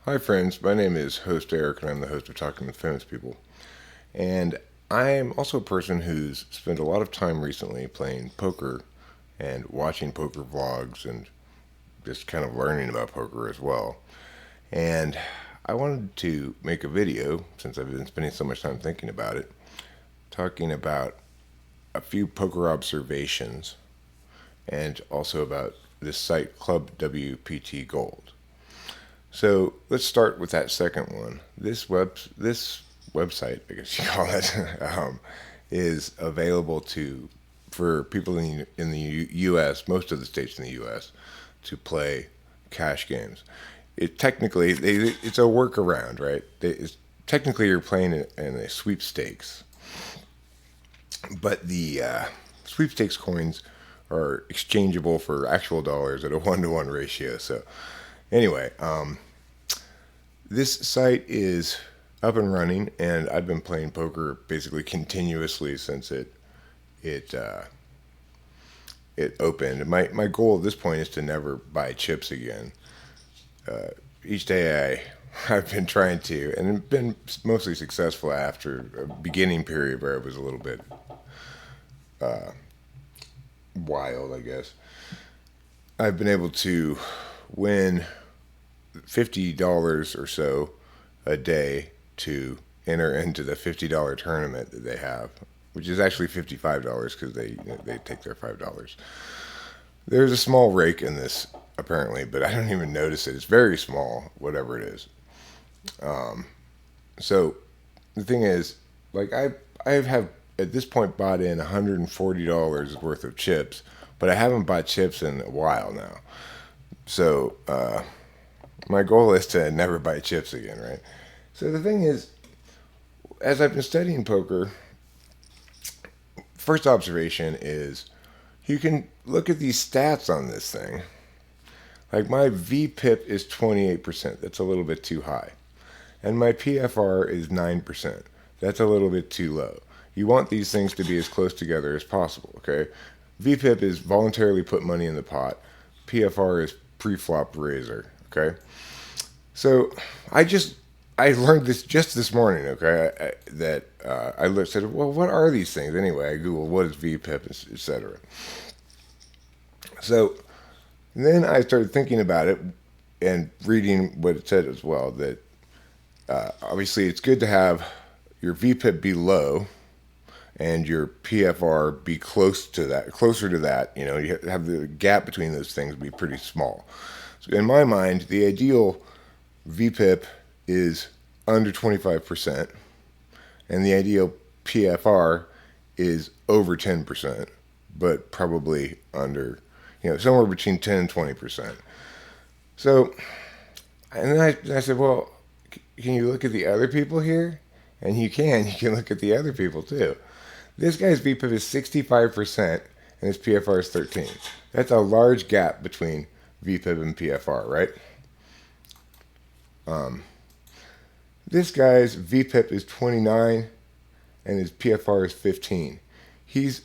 Hi friends, my name is host Eric and I'm the host of Talking with Famous People. And I'm also a person who's spent a lot of time recently playing poker and watching poker vlogs and just kind of learning about poker as well. And I wanted to make a video, since I've been spending so much time thinking about it, talking about a few poker observations and also about this site, Club WPT Gold. So let's start with that second one. This website, I guess you call it, is available for people in the U.S., most of the states in the U.S., to play cash games. It's a workaround, right? Technically you're playing in a sweepstakes, but the sweepstakes coins are exchangeable for actual dollars at a 1-to-1 ratio. So anyway, this site is up and running, and I've been playing poker basically continuously since it it opened. My goal at this point is to never buy chips again. Each day I've been trying to, and been mostly successful after a beginning period where it was a little bit wild, I guess. I've been able to win $50 or so a day to enter into the $50 tournament that they have, which is actually $55 because they take their $5. There's a small rake in this apparently, but I don't even notice it. It's very small, whatever it is. So the thing is, like I have at this point bought in $140 worth of chips, but I haven't bought chips in a while now. So my goal is to never buy chips again, right? So the thing is, as I've been studying poker, first observation is you can look at these stats on this thing. Like my VPIP is 28%. That's a little bit too high. And my PFR is 9%. That's a little bit too low. You want these things to be as close together as possible, okay? VPIP is voluntarily put money in the pot. PFR is pre-flop razor, okay? So I learned this just this morning, okay? I said, well, what are these things anyway? I googled what is VPIP, etc. So then I started thinking about it and reading what it said as well. That obviously it's good to have your VPIP be low and your PFR be closer to that. You know, you have the gap between those things be pretty small. So in my mind, the ideal VPIP is under 25%, and the ideal PFR is over 10%, but probably under, somewhere between 10 and 20%. So, and then I said, well, can you look at the other people here? And you can look at the other people too. This guy's VPIP is 65% and his PFR is 13. That's a large gap between VPIP and PFR, right? This guy's VPIP is 29 and his PFR is 15. He's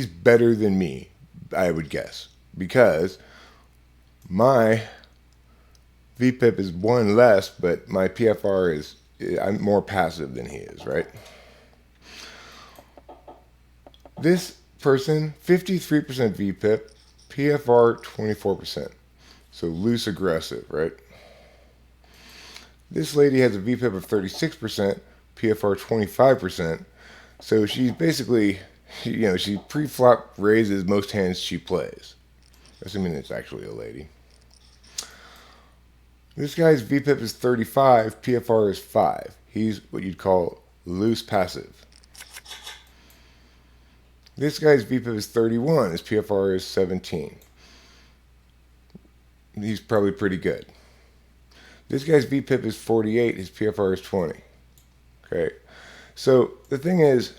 better than me, I would guess, because my VPIP is one less, but my PFR I'm more passive than he is, right? This person, 53% VPIP, PFR 24%. So loose aggressive, right? This lady has a VPIP of 36%, PFR 25%. So she's basically, she pre-flop raises most hands she plays. Assuming it's actually a lady. This guy's VPIP is 35, PFR is 5. He's what you'd call loose passive. This guy's VPIP is 31, his PFR is 17. He's probably pretty good. This guy's VPIP is 48, his PFR is 20. Okay, so the thing is,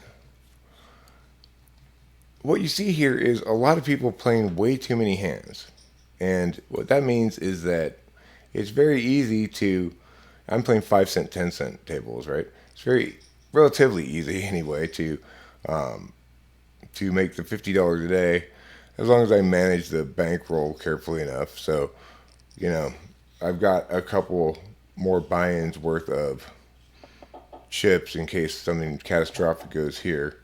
what you see here is a lot of people playing way too many hands. And what that means is that it's very easy I'm playing 5-cent, 10-cent tables, right? It's very relatively easy anyway to make the $50 a day, as long as I manage the bankroll carefully enough. So, I've got a couple more buy-ins worth of chips in case something catastrophic goes here.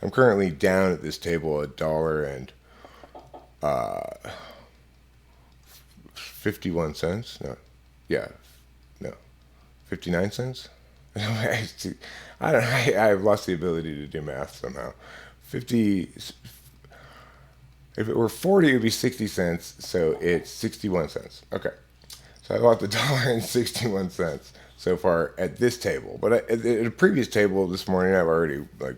I'm currently down at this table $1 and 51 cents. No, yeah, no, 59 cents. I don't. I've lost the ability to do math somehow. 50. If it were 40, it would be 60 cents. So it's 61 cents. Okay. So I lost $1.61 so far at this table. But at a previous table this morning, I've already like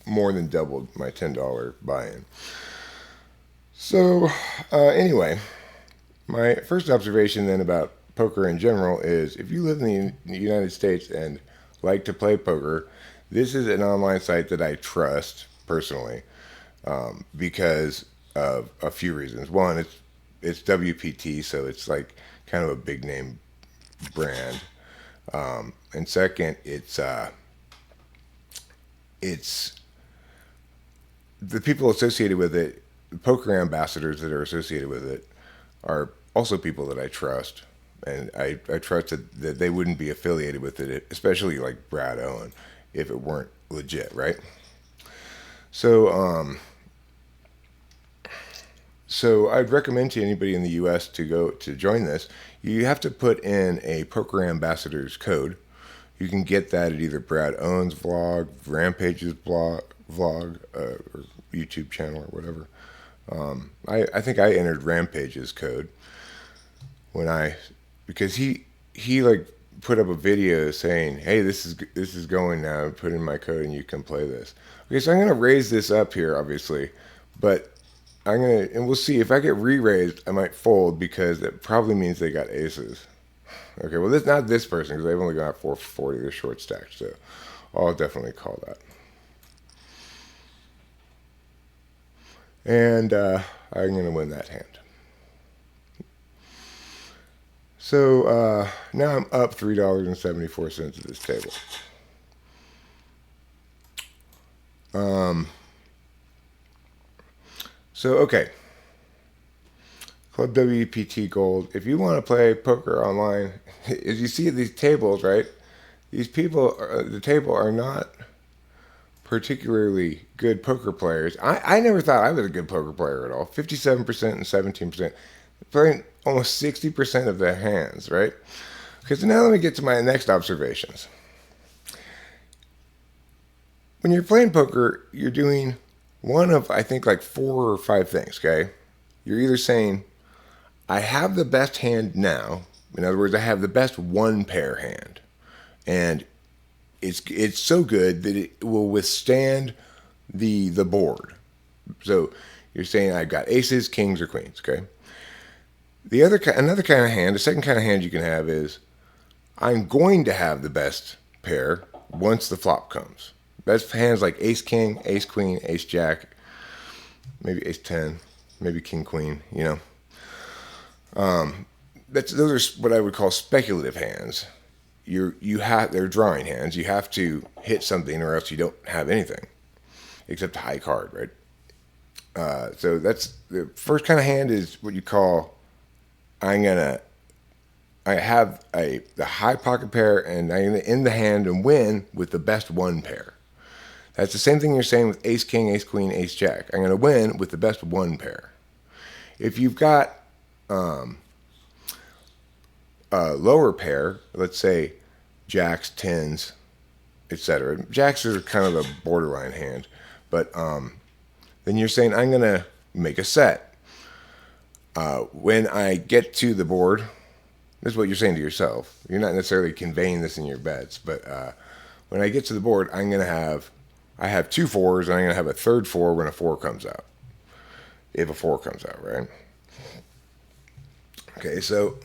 more than doubled my $10 buy-in. So anyway, my first observation then about poker in general is if you live in the United States and like to play poker, this is an online site that I trust personally because of a few reasons. One, it's WPT, so it's like kind of a big name brand, and second, it's the people associated with it, the poker ambassadors that are associated with it, are also people that I trust, and I trusted that they wouldn't be affiliated with it, especially like Brad Owen, if it weren't legit, right? So, so I'd recommend to anybody in the U.S. to join this. You have to put in a Poker Ambassadors code. You can get that at either Brad Owen's vlog, Rampage's vlog, or YouTube channel or whatever. I think I entered Rampage's code because he like put up a video saying, "Hey, this is going now. Put in my code and you can play this." Okay, so I'm gonna raise this up here, obviously, but and we'll see if I get re-raised, I might fold because it probably means they got aces. Okay, well, this not this person because they've only got 440. They're short stacked, so I'll definitely call that. And I'm going to win that hand. So now I'm up $3.74 at this table. So, okay. Club WPT Gold. If you want to play poker online, as you see these tables, right? These people, the table are not particularly good poker players. I never thought I was a good poker player at all. 57% and 17%. Playing almost 60% of their hands, right? Okay, so now let me get to my next observations. When you're playing poker, you're doing one of, I think, like 4 or 5 things, okay? You're either saying, I have the best hand now. In other words, I have the best one pair hand. And it's so good that it will withstand the board. So you're saying I've got aces, kings, or queens, okay? Another kind of hand, the second kind of hand you can have is I'm going to have the best pair once the flop comes. Best hands like ace king, ace queen, ace jack, maybe ace 10, maybe king queen, you know. Those are what I would call speculative hands. They're drawing hands. You have to hit something or else you don't have anything except a high card, right? So that's the first kind of hand is what you call I have the high pocket pair and I'm gonna end the hand and win with the best one pair. That's the same thing you're saying with ace king, ace queen, ace jack. I'm gonna win with the best one pair. If you've got a lower pair, let's say jacks, tens, etc. Jacks are kind of a borderline hand, but then you're saying I'm gonna make a set. When I get to the board, this is what you're saying to yourself. You're not necessarily conveying this in your bets, but when I get to the board, I have 2 4s, and I'm gonna have a third 4 when a 4 comes out. If a 4 comes out, right? Okay, so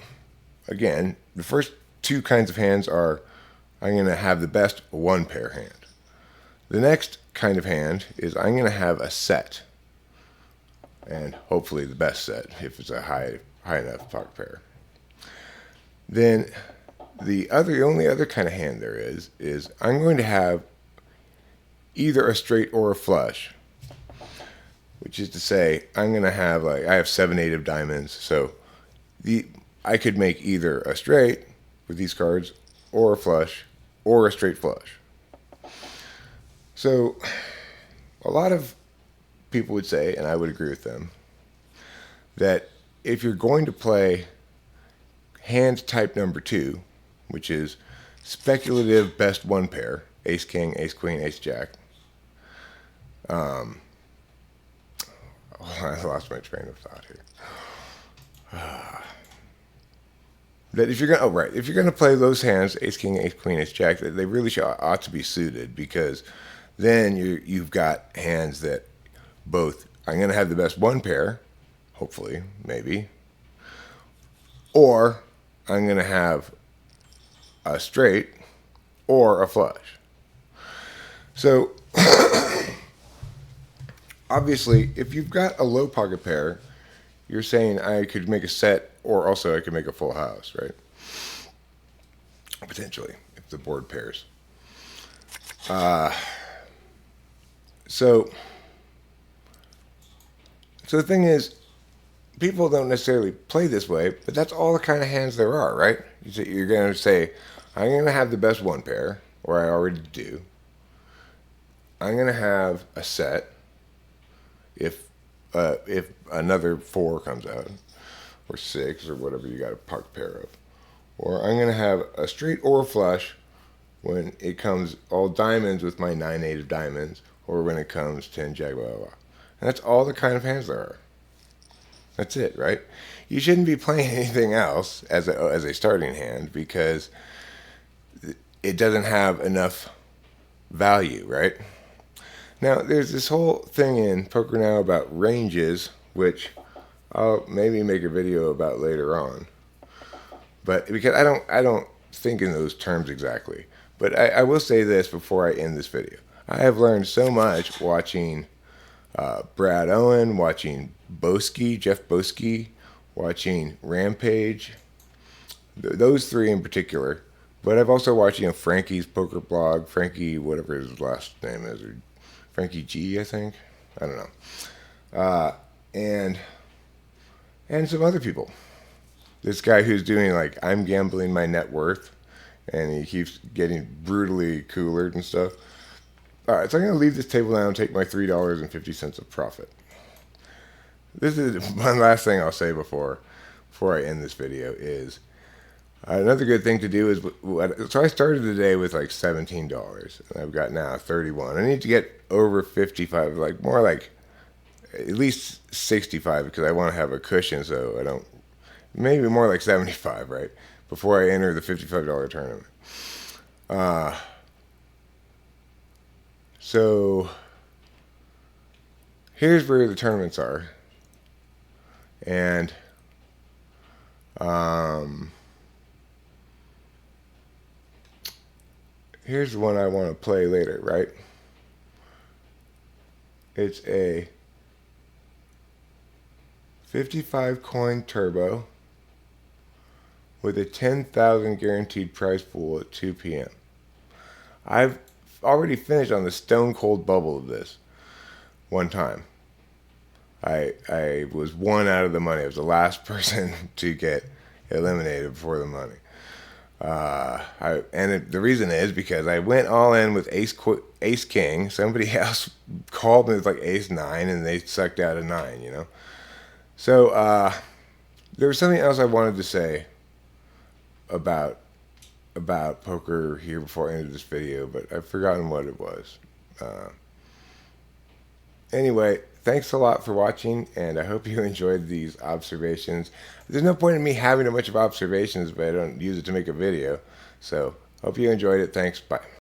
again, the first 2 kinds of hands are I'm going to have the best one pair hand. The next kind of hand is I'm going to have a set, and hopefully the best set if it's a high enough pocket pair. Then the only other kind of hand there is I'm going to have either a straight or a flush, which is to say I'm going to have I have 7 8 of diamonds, so I could make either a straight with these cards, or a flush, or a straight flush. So a lot of people would say, and I would agree with them, that if you're going to play hand type number 2, which is speculative best one pair, ace king, ace queen, ace jack. I lost my train of thought here. That if you're gonna play those hands, ace king, ace queen, ace jack, they really ought to be suited, because then you've got hands that both I'm gonna have the best one pair, hopefully, maybe, or I'm gonna have a straight or a flush. So obviously, if you've got a low pocket pair, you're saying I could make a set, or also I could make a full house, right? Potentially, if the board pairs. So the thing is, people don't necessarily play this way, but that's all the kind of hands there are, right? You're going to say, I'm going to have the best one pair, or I already do. I'm going to have a set if another 4 comes out, or 6, or whatever you got a pocket pair of. Or I'm going to have a straight or a flush when it comes all diamonds with my 9-8 of diamonds, or when it comes 10 jack, blah, blah, blah. And that's all the kind of hands there are. That's it, right? You shouldn't be playing anything else as a starting hand, because it doesn't have enough value, right? Now, there's this whole thing in poker now about ranges, which I'll maybe make a video about later on. But because I don't think in those terms exactly. But I will say this before I end this video. I have learned so much watching Brad Owen, watching Jeff Boski, watching Rampage, those 3 in particular. But I've also watched, Frankie's poker blog, Frankie, whatever his last name is, or Frankie G, I think. I don't know. And some other people. This guy who's doing I'm gambling my net worth, and he keeps getting brutally coolered and stuff. All right, so I'm going to leave this table down and take my $3.50 of profit. This is one last thing I'll say before I end this video is another good thing to do is, so I started the day with $17, and I've got now 31. I need to get over 55, more like at least 65, because I want to have a cushion, so I don't, maybe more like 75, right, before I enter the $55 tournament. So here's where the tournaments are, and here's the one I want to play later, right? It's a 55 coin turbo with a 10,000 guaranteed prize pool at 2 p.m. I've already finished on the stone cold bubble of this one time. I was 1 out of the money. I was the last person to get eliminated before the money. The reason is because I went all in with ace king. Somebody else called me with ace 9, and they sucked out a 9, So there was something else I wanted to say about poker here before I ended this video, but I've forgotten what it was. Anyway, thanks a lot for watching, and I hope you enjoyed these observations. There's no point in me having a bunch of observations, but I don't use it to make a video. So, hope you enjoyed it. Thanks. Bye.